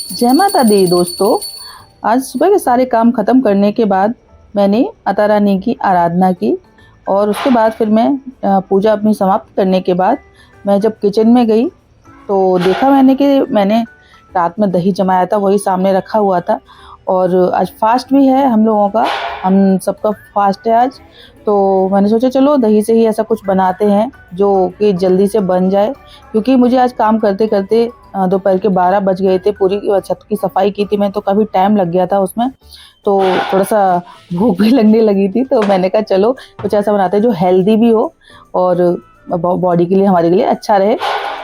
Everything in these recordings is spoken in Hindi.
जय माता दी दोस्तों। आज सुबह के सारे काम ख़त्म करने के बाद मैंने माता रानी की आराधना की और उसके बाद फिर मैं पूजा अपनी समाप्त करने के बाद मैं जब किचन में गई तो देखा मैंने कि मैंने रात में दही जमाया था, वही सामने रखा हुआ था। और आज फास्ट भी है हम लोगों का, हम सबका फास्ट है आज। तो मैंने सोचा चलो दही से ही ऐसा कुछ बनाते हैं जो कि जल्दी से बन जाए, क्योंकि मुझे आज काम करते-करते दोपहर के 12 बज गए थे। पूरी छत की सफाई की थी मैं, तो काफ़ी टाइम लग गया था उसमें। तो थोड़ा-सा भूख भी लगने लगी थी, तो मैंने कहा चलो कुछ ऐसा बनाते हैं जो हेल्दी भी हो और बॉडी के लिए, हमारे लिए अच्छा रहे।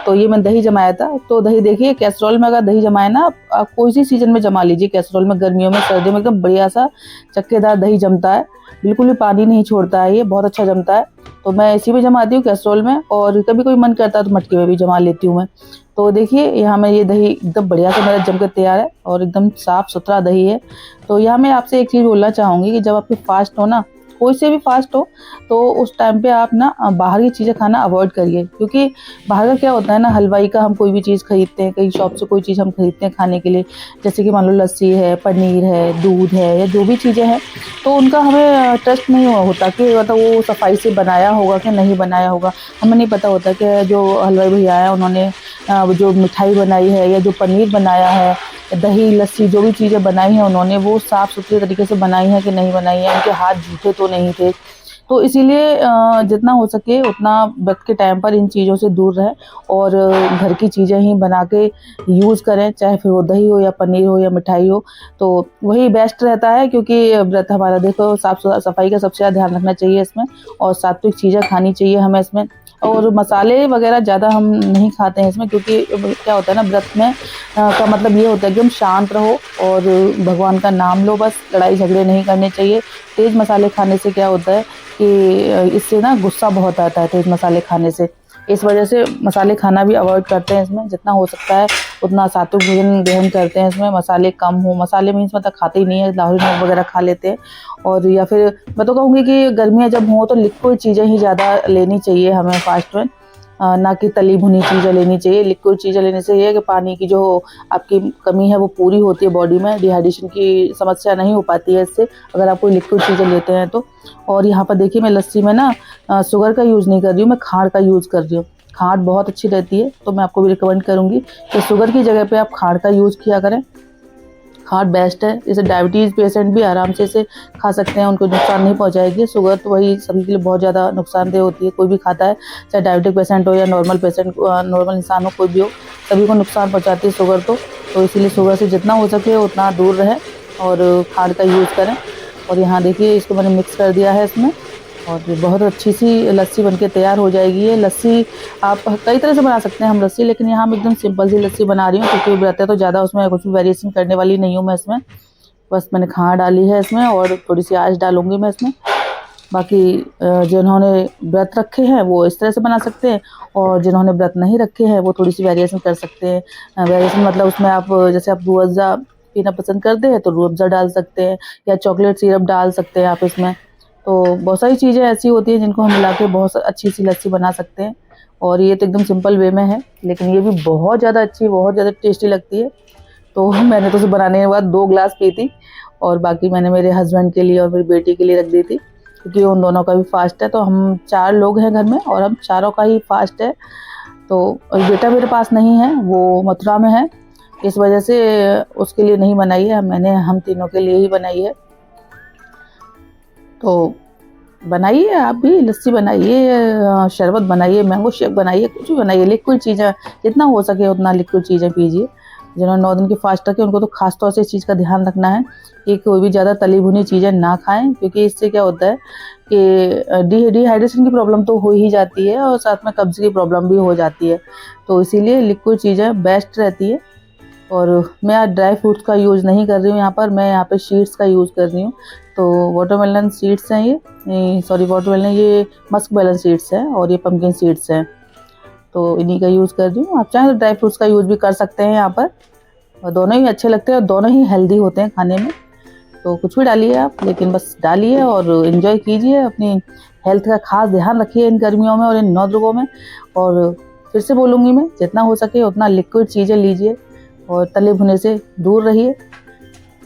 तो ये मैंने दही जमाया था। तो दही देखिए, कैसरोल में अगर दही जमाए ना, आप कोई सी सीज़न में जमा लीजिए कैसरोल में, गर्मियों में, सर्दियों में एकदम बढ़िया सा चक्केदार दही जमता है। बिल्कुल भी पानी नहीं छोड़ता है, ये बहुत अच्छा जमता है। तो मैं इसी में जमाती हूँ कैसरोल में, और कभी कोई मन करता है तो मटके में भी जमा लेती हूँ मैं। तो देखिए यहाँ मैं ये दही एकदम बढ़िया से मेरा जम कर तैयार है और एकदम साफ़-सुथरा दही है। तो यहाँ मैं आपसे एक चीज़ बोलना चाहूँगी कि जब आपकी फ़ास्ट हो ना, कोई से भी फ़ास्ट हो, तो उस टाइम पे आप ना बाहर की चीज़ें खाना अवॉइड करिए। क्योंकि बाहर का क्या होता है ना, हलवाई का हम कोई भी चीज़ खरीदते हैं, कहीं शॉप से कोई चीज़ हम खरीदते हैं खाने के लिए, जैसे कि मान लो लस्सी है, पनीर है, दूध है, या जो भी चीज़ें हैं, तो उनका हमें ट्रस्ट नहीं होता कि मतलब वो सफाई से बनाया होगा कि नहीं बनाया होगा। हमें नहीं पता होता कि जो हलवाई भैया हैं उन्होंने जो मिठाई बनाई है या जो पनीर बनाया है, दही, लस्सी, जो भी चीज़ें बनाई हैं उन्होंने, वो साफ़-सुथरे तरीके से बनाई हैं कि नहीं बनाई हैं, उनके हाथ जूठे तो नहीं थे। तो इसीलिए जितना हो सके उतना व्रत के टाइम पर इन चीज़ों से दूर रहें और घर की चीज़ें ही बना के यूज़ करें, चाहे फिर वो दही हो या पनीर हो या मिठाई हो, तो वही बेस्ट रहता है। क्योंकि व्रत हमारा, देखो, साफ़-सफ़ाई का सबसे ज़्यादा ध्यान रखना चाहिए इसमें, और सात्विक चीज़ें खानी चाहिए हमें इसमें। और मसाले वग़ैरह ज़्यादा हम नहीं खाते हैं इसमें, क्योंकि क्या होता है ना, व्रत में का मतलब ये होता है कि हम शांत रहो और भगवान का नाम लो बस, लड़ाई झगड़े नहीं करने चाहिए। तेज़ मसाले खाने से क्या होता है कि इससे ना गुस्सा बहुत आता है तेज़ मसाले खाने से। इस वजह से मसाले खाना भी अवॉइड करते हैं इसमें, जितना हो सकता है उतना सात्विक भोजन ग्रहण करते हैं इसमें। मसाले कम हो, मसाले मीन्स मतलब खाते ही नहीं है, लाहौरी मिर्च वगैरह खा लेते हैं। और या फिर मैं तो कहूँगी कि गर्मियाँ जब हों तो लिक्विड चीज़ें ही ज़्यादा लेनी चाहिए हमें फास्ट में, ना कि तली भुनी चीज़ें लेनी चाहिए। लिक्विड चीज़ें लेने से ये है कि पानी की जो आपकी कमी है वो पूरी होती है बॉडी में, डिहाइड्रेशन की समस्या नहीं हो पाती है इससे, अगर आप कोई लिक्विड चीज़ें लेते हैं तो। और यहाँ पर देखिए मैं लस्सी में ना शुगर का यूज़ नहीं कर रही हूँ, मैं खांड का यूज़ कर रही हूँ। खांड बहुत अच्छी रहती है, तो मैं आपको भी रिकमेंड करूँगी कि शुगर की जगह पे आप खांड का यूज़ किया करें। खांड बेस्ट है, जैसे डायबिटीज़ पेशेंट भी आराम से इसे खा सकते हैं, उनको नुकसान नहीं पहुंचाएगी। शुगर तो वही सभी के लिए बहुत ज़्यादा नुकसानदेह होती है, कोई भी खाता है, चाहे डायबिटिक पेशेंट हो या नॉर्मल पेशेंट, नॉर्मल इंसान हो, कोई भी हो, सभी को नुकसान पहुंचाती है शुगर तो इसीलिए शुगर से जितना हो सके उतना दूर रहें और खांड का यूज़ करें। और यहाँ देखिए इसको मैंने मिक्स कर दिया है इसमें, और ये बहुत अच्छी सी लस्सी बनके तैयार हो जाएगी। ये लस्सी आप कई तरह से बना सकते हैं हम लस्सी, लेकिन यहाँ मैं एकदम सिंपल सी लस्सी बना रही हूँ, क्योंकि व्रत है तो ज़्यादा उसमें कुछ भी वेरिएशन करने वाली नहीं हूँ मैं इसमें। बस मैंने खांड डाली है इसमें और थोड़ी सी आँच डालूँगी मैं इसमें। बाकी जिन्होंने व्रत रखे हैं वो इस तरह से बना सकते हैं, और जिन्होंने व्रत नहीं रखे हैं वो थोड़ी सी वेरिएशन कर सकते हैं। वेरिएशन मतलब उसमें आप जैसे आप रूह अफ़ज़ा पीना पसंद करते हैं तो रूह अफ़ज़ा डाल सकते हैं, या चॉकलेट सिरप डाल सकते हैं आप इसमें। तो बहुत सारी चीज़ें ऐसी होती हैं जिनको हम मिला के बहुत अच्छी सी लस्सी बना सकते हैं। और ये तो एकदम सिंपल वे में है, लेकिन ये भी बहुत ज़्यादा अच्छी, बहुत ज़्यादा टेस्टी लगती है। तो मैंने तो उसे बनाने के बाद 2 ग्लास पी थी, और बाकी मैंने मेरे हस्बैंड के लिए और मेरी बेटी के लिए रख दी थी, क्योंकि उन दोनों का भी फ़ास्ट है। तो हम 4 लोग हैं घर में और हम चारों का ही फ़ास्ट है। तो बेटा मेरे पास नहीं है, वो मथुरा में है, इस वजह से उसके लिए नहीं बनाई है, मैंने हम तीनों के लिए ही बनाई है। तो बनाइए आप भी लस्सी बनाइए, शरबत बनाइए, मैंगो शेक बनाइए, कुछ भी बनाइए, लिक्विड चीज़ें जितना हो सके उतना लिक्विड चीज़ें पीजिए। जिन्होंने 9 दिन की फास्ट रखे उनको तो खास तौर से इस चीज़ का ध्यान रखना है कि कोई भी ज़्यादा तली भुनी चीज़ें ना खाएं, क्योंकि इससे क्या होता है कि डिहाइड्रेशन की प्रॉब्लम तो हो ही जाती है और साथ में कब्ज़ की प्रॉब्लम भी हो जाती है। तो इसीलिए लिक्विड चीज़ें बेस्ट रहती है। और मैं आज ड्राई फ्रूट्स का यूज़ नहीं कर रही हूँ यहाँ पर, मैं यहाँ पे सीड्स का यूज़ कर रही हूँ। तो वाटरमेलन सीड्स हैं ये, सॉरी वाटरमेलन, ये मस्कमेलन सीड्स हैं और ये पम्पकिन सीड्स हैं, तो इन्हीं का यूज़ कर रही हूँ। आप चाहें तो ड्राई फ्रूट्स का यूज़ भी कर सकते हैं यहाँ पर, और दोनों ही अच्छे लगते हैं और दोनों ही हेल्दी होते हैं खाने में। तो कुछ भी डालिए आप, लेकिन बस डालिए और एंजॉय कीजिए, अपनी हेल्थ का खास ध्यान रखिए इन गर्मियों में और इन 9 दिनों में। और फिर से बोलूँगी मैं, जितना हो सके उतना लिक्विड चीज़ें लीजिए, और तले भुने से दूर रहिए।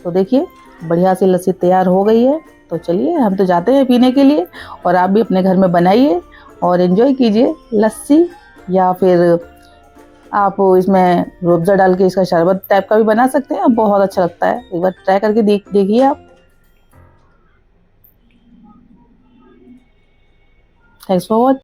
तो देखिए बढ़िया सी लस्सी तैयार हो गई है। तो चलिए हम तो जाते हैं पीने के लिए, और आप भी अपने घर में बनाइए और एंजॉय कीजिए लस्सी, या फिर आप इसमें रूह अफ़ज़ा डाल के इसका शरबत टाइप का भी बना सकते हैं, बहुत अच्छा लगता है। एक बार ट्राई करके देखिए आप। Thanks for watching.